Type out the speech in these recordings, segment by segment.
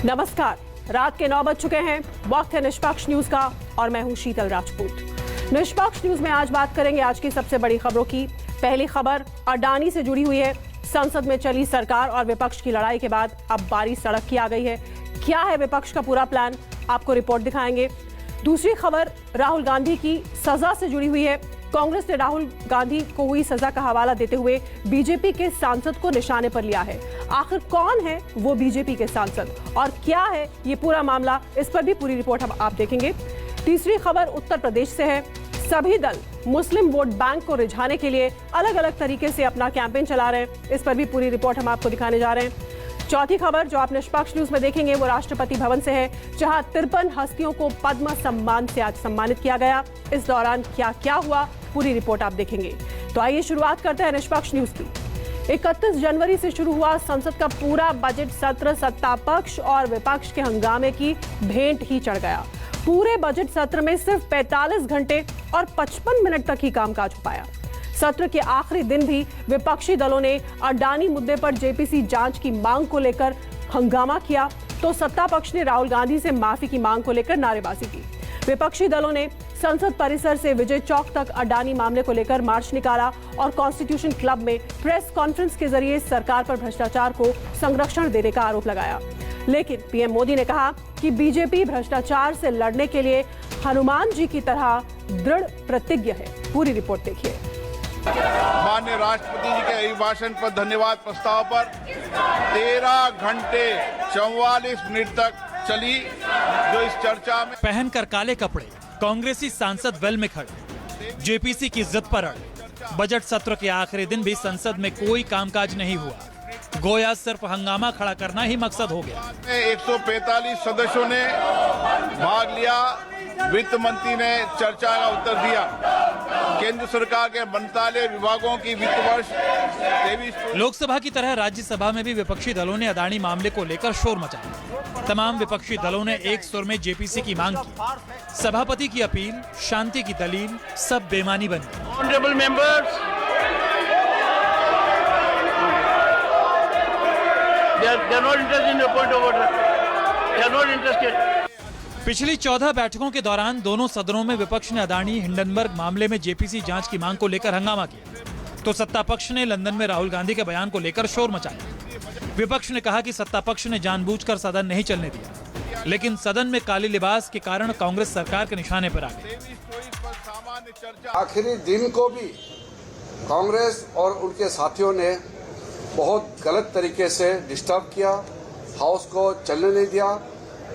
नमस्कार, रात के 9 बज चुके हैं। वक्त है निष्पक्ष न्यूज का और मैं हूं शीतल राजपूत। निष्पक्ष न्यूज में आज बात करेंगे आज की सबसे बड़ी खबरों की। पहली खबर अडानी से जुड़ी हुई है। संसद में चली सरकार और विपक्ष की लड़ाई के बाद अब बारी सड़क की आ गई है। क्या है विपक्ष का पूरा प्लान, आपको रिपोर्ट दिखाएंगे। दूसरी खबर राहुल गांधी की सजा से जुड़ी हुई है। कांग्रेस ने राहुल गांधी को हुई सजा का हवाला देते हुए बीजेपी के सांसद को निशाने पर लिया है। आखिर कौन है वो बीजेपी के सांसद और क्या है ये पूरा मामला, इस पर भी पूरी रिपोर्ट हम आप देखेंगे। तीसरी खबर उत्तर प्रदेश से है। सभी दल मुस्लिम वोट बैंक को रिझाने के लिए अलग अलग तरीके से अपना कैंपेन चला रहे हैं। इस पर भी पूरी रिपोर्ट हम आपको दिखाने जा रहे हैं। चौथी खबर जो आप निष्पक्ष न्यूज में देखेंगे वो राष्ट्रपति भवन से है, जहां 53 हस्तियों को पद्म सम्मान से आज सम्मानित किया गया। इस दौरान क्या क्या हुआ, पूरी रिपोर्ट आप देखेंगे। तो आइए शुरुआत करते हैं निष्पक्ष न्यूज की। 31 जनवरी से शुरू हुआ संसद का पूरा बजट सत्र सत्ता पक्ष और विपक्ष के हंगामे की भेंट ही चढ़ गया। पूरे बजट सत्र में सिर्फ 45 घंटे और 55 मिनट तक ही कामकाज हो पाया। सत्र के आखिरी दिन भी विपक्षी दलों ने अडानी मुद्दे पर जेपीसी जांच की मांग को लेकर हंगामा किया, तो सत्ता पक्ष ने राहुल गांधी से माफी की मांग को लेकर नारेबाजी की। विपक्षी दलों ने संसद परिसर से विजय चौक तक अडानी मामले को लेकर मार्च निकाला और कॉन्स्टिट्यूशन क्लब में प्रेस कॉन्फ्रेंस के जरिए सरकार पर भ्रष्टाचार को संरक्षण देने का आरोप लगाया। लेकिन पीएम मोदी ने कहा कि बीजेपी भ्रष्टाचार से लड़ने के लिए हनुमान जी की तरह दृढ़ प्रतिज्ञ है। पूरी रिपोर्ट देखिए। माननीय राष्ट्रपति जी के अभिभाषण पर धन्यवाद प्रस्ताव पर 13 घंटे 44 मिनट तक चली जो इस चर्चा में पहनकर काले कपड़े कांग्रेसी सांसद वेल में खड़े, जेपीसी की जिद पर अड़े। बजट सत्र के आखिरी दिन भी संसद में कोई कामकाज नहीं हुआ, गोया सिर्फ हंगामा खड़ा करना ही मकसद हो गया। 145 सदस्यों ने भाग लिया। वित्त मंत्री ने चर्चा का उत्तर दिया। केंद्र सरकार के मंत्रालय विभागों की वित्त वर्ष 23 लोकसभा की तरह राज्यसभा में भी विपक्षी दलों ने अडानी मामले को लेकर शोर मचाया। तमाम विपक्षी दलों ने एक सुर में जेपीसी की मांग की। सभापति की अपील, शांति की दलील, सब बेमानी बनी। Honourable members, they are not interested in your point of order. They are not interested. पिछली 14 बैठकों के दौरान दोनों सदनों में विपक्ष ने अडानी हिंडनबर्ग मामले में जेपीसी जांच की मांग को लेकर हंगामा किया, तो सत्ता पक्ष ने लंदन में राहुल गांधी के बयान को लेकर शोर मचाया। विपक्ष ने कहा कि सत्ता पक्ष ने जानबूझकर सदन नहीं चलने दिया, लेकिन सदन में काले लिबास के कारण कांग्रेस सरकार के निशाने पर आ गई। आखिरी दिन को भी कांग्रेस और उनके साथियों ने बहुत गलत तरीके से डिस्टर्ब किया, हाउस को चलने नहीं दिया,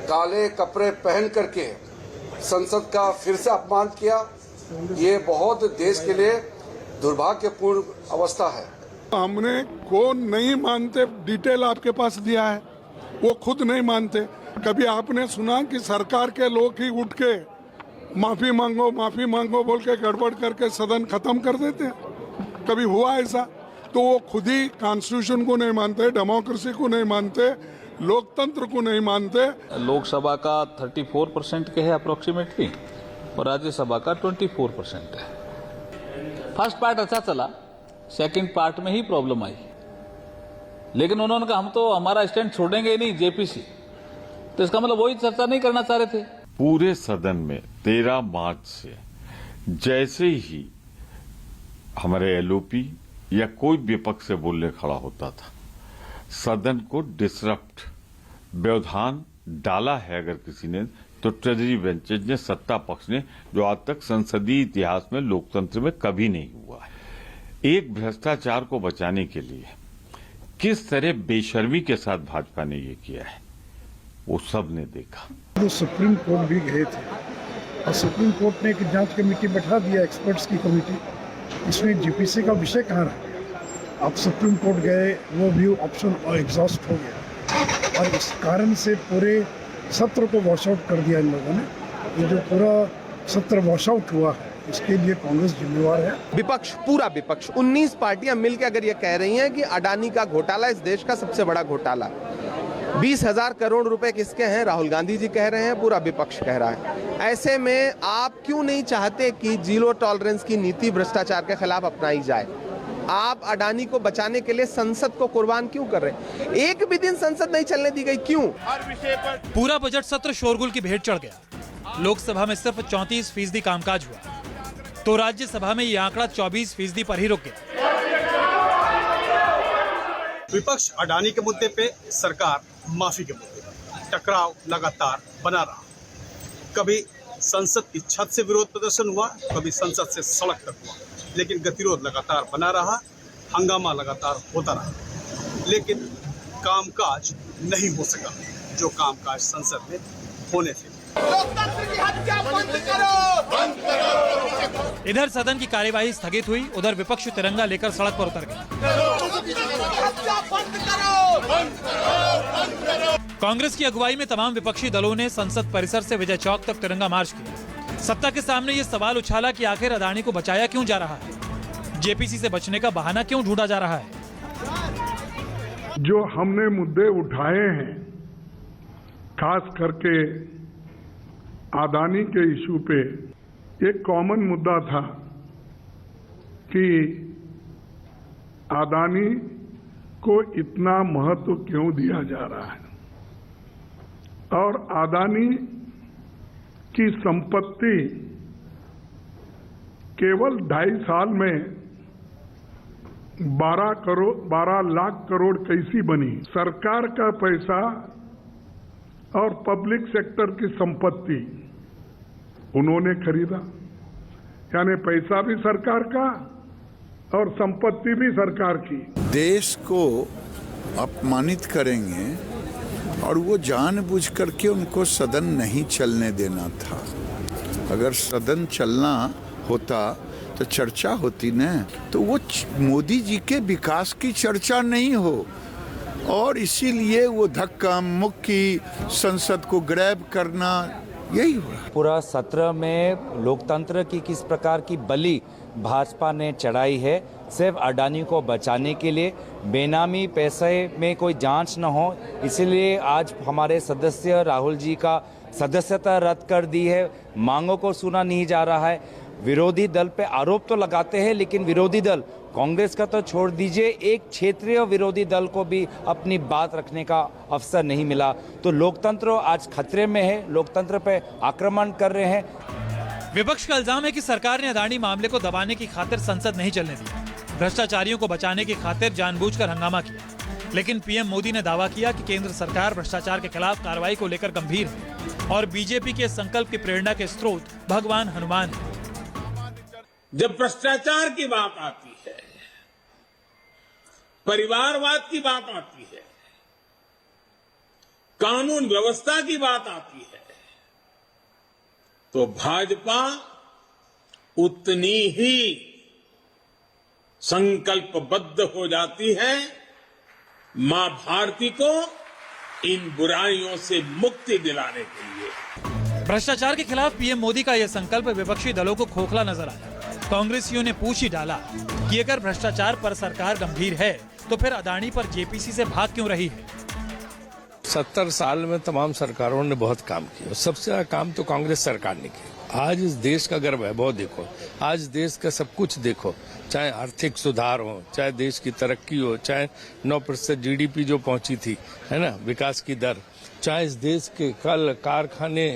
काले कपड़े पहन करके संसद का फिर से अपमान किया। ये बहुत देश के लिए दुर्भाग्यपूर्ण अवस्था है। हमने कौन नहीं मानते, डिटेल आपके पास दिया है, वो खुद नहीं मानते। कभी आपने सुना कि सरकार के लोग ही उठ के माफी मांगो बोल के गड़बड़ करके सदन खत्म कर देते हैं? कभी हुआ ऐसा? तो वो खुद ही कॉन्स्टिट्यूशन को नहीं मानते, डेमोक्रेसी को नहीं मानते, लोकतंत्र को नहीं मानते। लोकसभा का 34% के है अप्रोक्सीमेटली और राज्यसभा का 24% है। फर्स्ट पार्ट अच्छा चला, सेकंड पार्ट में ही प्रॉब्लम आई। लेकिन उन्होंने कहा हम तो हमारा स्टैंड छोड़ेंगे ही नहीं जेपीसी, तो इसका मतलब वही चर्चा नहीं करना चाह रहे थे। पूरे सदन में 13 मार्च से जैसे ही हमारे एलओपी या कोई विपक्ष से बोलने खड़ा होता था, सदन को डिसरप्ट व्यवधान डाला है अगर किसी ने, तो ट्रेजरी बेंचेज ने, सत्ता पक्ष ने, जो आज तक संसदीय इतिहास में लोकतंत्र में कभी नहीं हुआ है। एक भ्रष्टाचार को बचाने के लिए किस तरह बेशर्मी के साथ भाजपा ने ये किया है, वो सब ने देखा। तो सुप्रीम कोर्ट भी गए थे और सुप्रीम कोर्ट ने एक जांच कमेटी बैठा दिया, एक्सपर्ट्स की कमेटी। इसमें जीपीसी का विषय कहाँ रहा? आप सुप्रीम कोर्ट गए, वो भी ऑप्शन एग्जॉस्ट हो गया और इस कारण से पूरे सत्र को वॉश आउट कर दिया इन लोगों ने। ये जो पूरा सत्र वॉश आउट हुआ है, इसके लिए कांग्रेस जिम्मेवार है। विपक्ष, पूरा विपक्ष, 19 पार्टियां मिलकर अगर ये कह रही हैं कि अडानी का घोटाला इस देश का सबसे बड़ा घोटाला, 20,000 करोड़ रुपए किसके हैं? राहुल गांधी जी कह रहे हैं, पूरा विपक्ष कह रहा है। ऐसे में आप क्यों नहीं चाहते कि जीरो टॉलरेंस की नीति भ्रष्टाचार के खिलाफ अपनाई जाए? आप अडानी को बचाने के लिए संसद को कुर्बान क्यों कर रहे हैं? एक भी दिन संसद नहीं चलने दी गई, क्यों? हर विषय पर पूरा बजट सत्र शोरगुल की भेंट चढ़ गया। लोकसभा में सिर्फ 34% कामकाज हुआ, तो राज्यसभा में ये आंकड़ा 24% पर ही रुक गया। विपक्ष अडानी के मुद्दे पे, सरकार माफी के मुद्दे पे टकराव लगातार बना रहा। कभी संसद की छत से विरोध प्रदर्शन हुआ, कभी संसद से सड़क तक हुआ, लेकिन गतिरोध लगातार बना रहा, हंगामा लगातार होता रहा, लेकिन कामकाज नहीं हो सका जो कामकाज संसद में होने थे। लोकतंत्र की हत्या बंद करो। इधर सदन की कार्यवाही स्थगित हुई, उधर विपक्ष तिरंगा लेकर सड़क पर उतर गया। कांग्रेस की अगुवाई में तमाम विपक्षी दलों ने संसद परिसर से विजय चौक तक तिरंगा मार्च किया। सत्ता के सामने ये सवाल उछाला कि आखिर अडानी को बचाया क्यों जा रहा है, जेपीसी से बचने का बहाना क्यों ढूंढा जा रहा है। जो हमने मुद्दे उठाए हैं, खास करके अडानी के इशू पे, एक कॉमन मुद्दा था कि अडानी को इतना महत्व क्यों दिया जा रहा है और अडानी की संपत्ति केवल 2.5 साल में 12 लाख करोड़ कैसी बनी। सरकार का पैसा और पब्लिक सेक्टर की संपत्ति उन्होंने खरीदा, यानी पैसा भी सरकार का और संपत्ति भी सरकार की। देश को अपमानित करेंगे और वो जानबूझ करके उनको सदन नहीं चलने देना था। अगर सदन चलना होता तो चर्चा होती न, तो वो मोदी जी के विकास की चर्चा नहीं हो, और इसीलिए वो धक्का मुक्की संसद को ग्रैब करना, यही हुआ। पूरा सत्र में लोकतंत्र की किस प्रकार की बलि भाजपा ने चढ़ाई है, सिर्फ अडानी को बचाने के लिए। बेनामी पैसे में कोई जांच न हो, इसीलिए आज हमारे सदस्य राहुल जी का सदस्यता रद्द कर दी है। मांगों को सुना नहीं जा रहा है। विरोधी दल पे आरोप तो लगाते हैं, लेकिन विरोधी दल कांग्रेस का तो छोड़ दीजिए, एक क्षेत्रीय विरोधी दल को भी अपनी बात रखने का अवसर नहीं मिला। तो लोकतंत्र आज खतरे में है, लोकतंत्र पे आक्रमण कर रहे हैं। विपक्ष का इल्जाम है कि सरकार ने अडानी मामले को दबाने की खातिर संसद नहीं चलने दी, भ्रष्टाचारियों को बचाने की खातिर जानबूझकर हंगामा किया। लेकिन पीएम मोदी ने दावा किया कि केंद्र सरकार भ्रष्टाचार के खिलाफ कार्रवाई को लेकर गंभीर है और बीजेपी के संकल्प की प्रेरणा के स्रोत भगवान हनुमान है। जब भ्रष्टाचार की बात आती है, परिवारवाद की बात आती है, कानून व्यवस्था की बात आती है, तो भाजपा उतनी ही संकल्पबद्ध हो जाती है मां भारती को इन बुराइयों से मुक्ति दिलाने के लिए। भ्रष्टाचार के खिलाफ पीएम मोदी का यह संकल्प विपक्षी दलों को खोखला नजर आया। कांग्रेसियों ने पूछ ही डाला कि अगर भ्रष्टाचार पर सरकार गंभीर है तो फिर अडानी पर जेपीसी से भाग क्यों रही है। 70 साल में तमाम सरकारों ने बहुत काम किया, सबसे ज्यादा काम तो कांग्रेस सरकार ने किया। आज इस देश का अगर वैभव देखो, आज देश का सब कुछ देखो, चाहे आर्थिक सुधार हो, चाहे देश की तरक्की हो, चाहे 9% जीडीपी जो पहुंची थी, है ना, विकास की दर, चाहे इस देश के कल कारखाने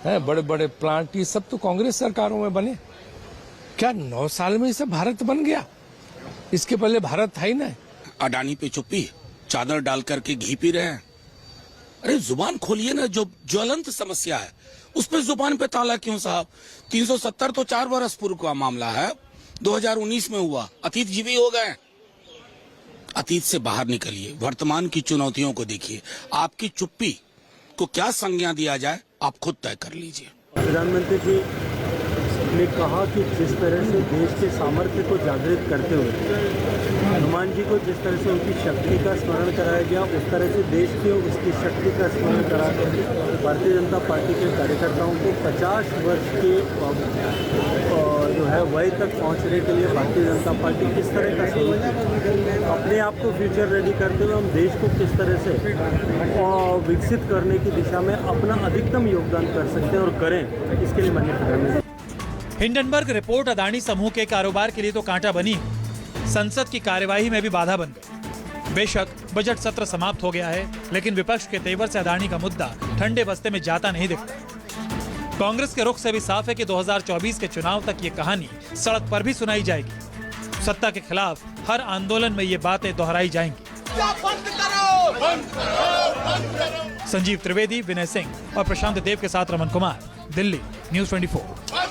हैं, बड़े बड़े प्लांट, ये सब तो कांग्रेस सरकारों में बने। क्या 9 साल में इसे भारत बन गया? इसके पहले भारत था ही ना। अडानी पे चुप्पी, चादर डाल करके घी पी रहे हैं। अरे जुबान खोलिए ना, जो ज्वलंत समस्या है उस पर जुबान पे ताला क्यों साहब? 370 तो 4 बरस पूर्व का मामला है, 2019 में हुआ, अतीत जीवी हो गए। अतीत से बाहर निकलिए, वर्तमान की चुनौतियों को देखिए। आपकी चुप्पी को क्या संज्ञा दिया जाए, आप खुद तय कर लीजिए। प्रधानमंत्री जी ने कहा कि जिस तरह से देश के सामर्थ्य को जागृत करते हुए हनुमान जी को जिस तरह से उनकी शक्ति का स्मरण कराया गया, उस तरह से देश की उसकी शक्ति का स्मरण कराकर भारतीय जनता पार्टी के कार्यकर्ताओं को 50 वर्ष के जो है वय तक पहुंचने के लिए भारतीय जनता पार्टी किस तरह का सोच, अपने आप को फ्यूचर रेडी करते हुए हम देश को किस तरह से विकसित करने की दिशा में अपना अधिकतम योगदान कर सकते हैं और करें, इसके लिए माननीय प्रधानमंत्री। हिंडनबर्ग रिपोर्ट अडानी समूह के कारोबार के लिए तो कांटा बनी है। संसद की कार्यवाही में भी बाधा बन गई। बेशक बजट सत्र समाप्त हो गया है, लेकिन विपक्ष के तेवर से अडानी का मुद्दा ठंडे बस्ते में जाता नहीं दिखता। कांग्रेस के रुख से भी साफ है कि 2024 के चुनाव तक ये कहानी सड़क पर भी सुनाई जाएगी। सत्ता के खिलाफ हर आंदोलन में ये बातें दोहराई जाएंगी। संजीव त्रिवेदी, विनय सिंह और प्रशांत देव के साथ रमन कुमार, दिल्ली, न्यूज़ 24।